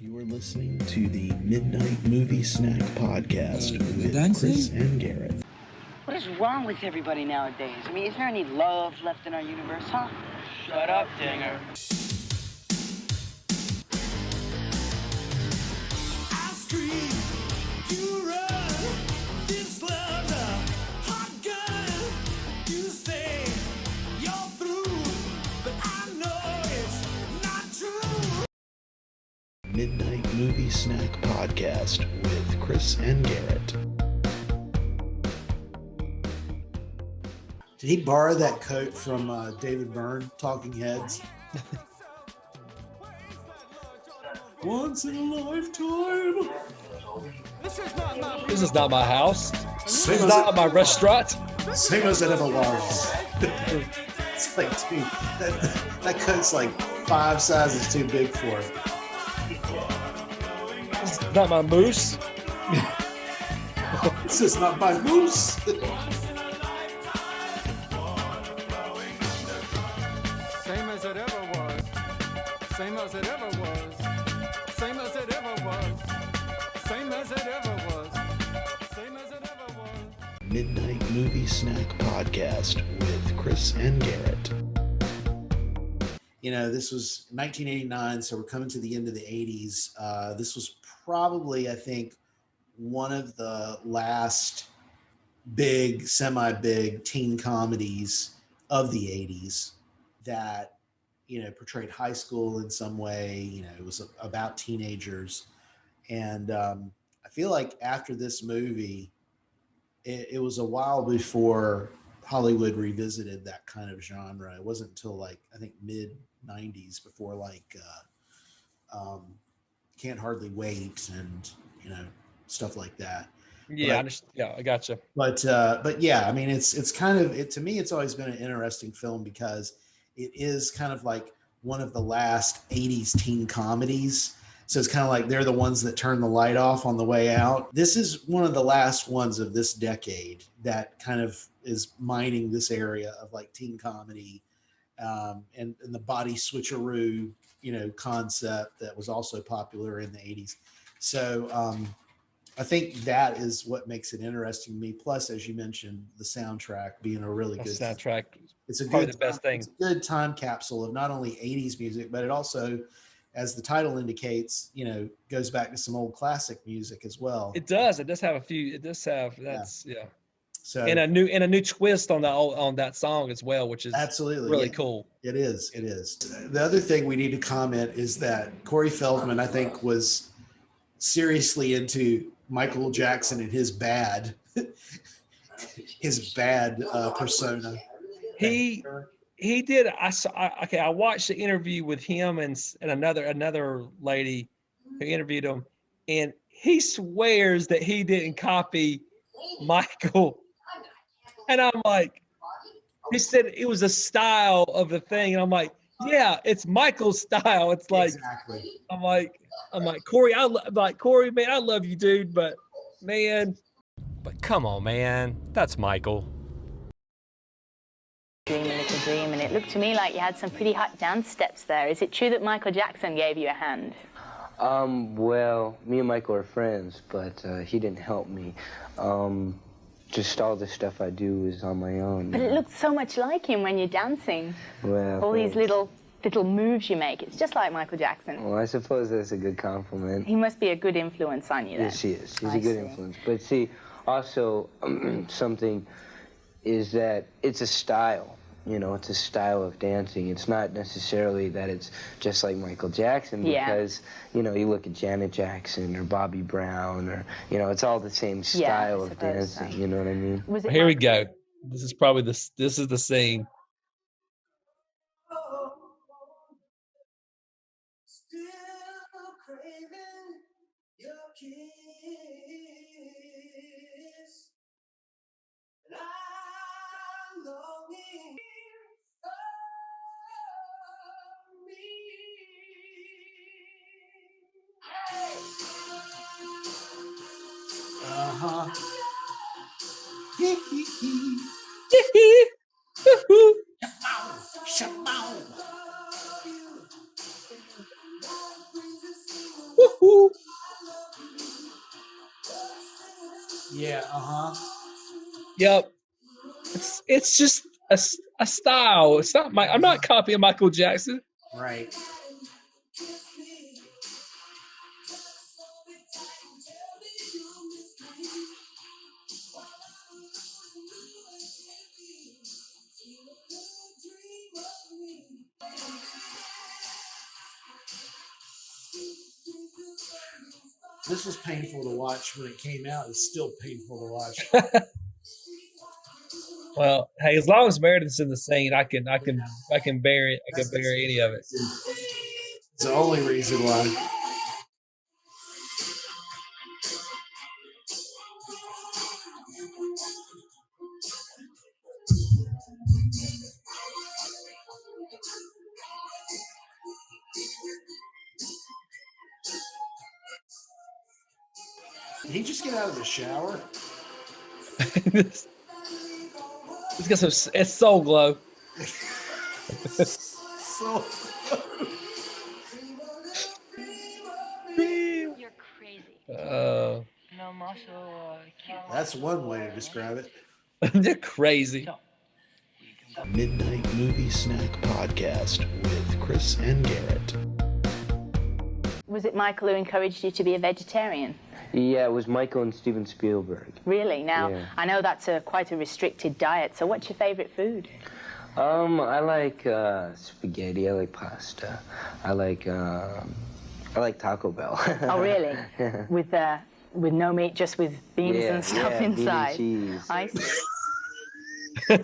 You are listening to the Midnight Movie Snack Podcast with Chris and Garrett. What is wrong with everybody nowadays? I mean, is there any love left in our universe, huh? Shut up, Dinger. I scream, you run. This love's a hot gun. You say you're through, but I know it's not true. Midnight Movie Snack Podcast with Chris and Garrett. Did he borrow that coat from David Byrne, Talking Heads? Once in a lifetime. This is not my house. This is Singers not my restaurant. Singers that ever was. It's like, dude, that coat's like 5 sizes too big for it. This is not my moose. This is not my moose. Same as it ever was. Same as it ever was. Same as it ever was. Same as it ever was. Same as it ever was. Midnight Movie Snack Podcast with Chris and Garrett. You know, this was 1989, so we're coming to the end of the 80s. This was probably, I think, one of the last big, semi-big teen comedies of the 80s that, you know, portrayed high school in some way. You know, it was about teenagers. And I feel like after this movie, it was a while before Hollywood revisited that kind of genre. It wasn't until like, I think mid 90s before like Can't Hardly Wait and, you know, stuff like that. Yeah, But, I gotcha. But yeah, I mean, it's kind of, to me, it's always been an interesting film because it is kind of like one of the last 80s teen comedies. So it's kind of like they're the ones that turn the light off on the way out. This is one of the last ones of this decade that kind of is mining this area of like teen comedy and the body switcheroo, you know, concept that was also popular in the 80s. So I think that is what makes it interesting to me. Plus, as you mentioned, the soundtrack being a really good soundtrack. It's a Probably good the best thing. It's a good time capsule of not only 80s music, but it also, as the title indicates, you know, goes back to some old classic music as well. It does. It does have a few. It does have. That's yeah. So And a new twist on that song as well, which is absolutely really yeah. cool. It is. It is. The other thing we need to comment is that Corey Feldman, I think, was seriously into Michael Jackson and his bad persona. He did. I watched the interview with him and another lady who interviewed him, and he swears that he didn't copy Michael. And I'm like, he said it was a style of the thing, and I'm like, yeah, it's Michael's style. It's like Exactly. I'm like Corey. Corey, man, I love you, dude, but man. But come on, man, that's Michael. Dream a little dream, and it looked to me like you had some pretty hot dance steps there. Is it true that Michael Jackson gave you a hand? Well, me and Michael are friends, but he didn't help me. Just all the stuff I do is on my own. But it looks so much like him when you're dancing. Well, all these little moves you make. It's just like Michael Jackson. Well, I suppose that's a good compliment. He must be a good influence on you then. Yes, he is. He's a good influence. But see, also something is that it's a style. You know, it's a style of dancing. It's not necessarily that it's just like Michael Jackson because, you know, you look at Janet Jackson or Bobby Brown or, you know, it's all the same style of dancing. So. You know what I mean? Here we go. This is probably this is the scene. Still craving your kiss. And I'm longing for me. Uh-huh. Yeah, Yep. It's just a style. It's not I'm not copying Michael Jackson. right. This was painful to watch when it came out. It's still painful to watch. Well, hey, as long as Meredith's in the scene, I can bear it. I can bear any of it. It's the only reason why. Did he just get out of the shower? It's got some. It's Soul Glow. So You're crazy. No muscle, cute. that's one way to describe it. They're crazy. Midnight Movie Snack Podcast with Chris and Garrett. Was it Michael who encouraged you to be a vegetarian? Yeah, it was Michael and Steven Spielberg. Really? Now, Yeah. I know that's quite a restricted diet, so what's your favorite food? I like spaghetti. I like pasta. I like Taco Bell. Oh, really? Yeah. With no meat, just with beans and stuff bean and inside? cheese. I see.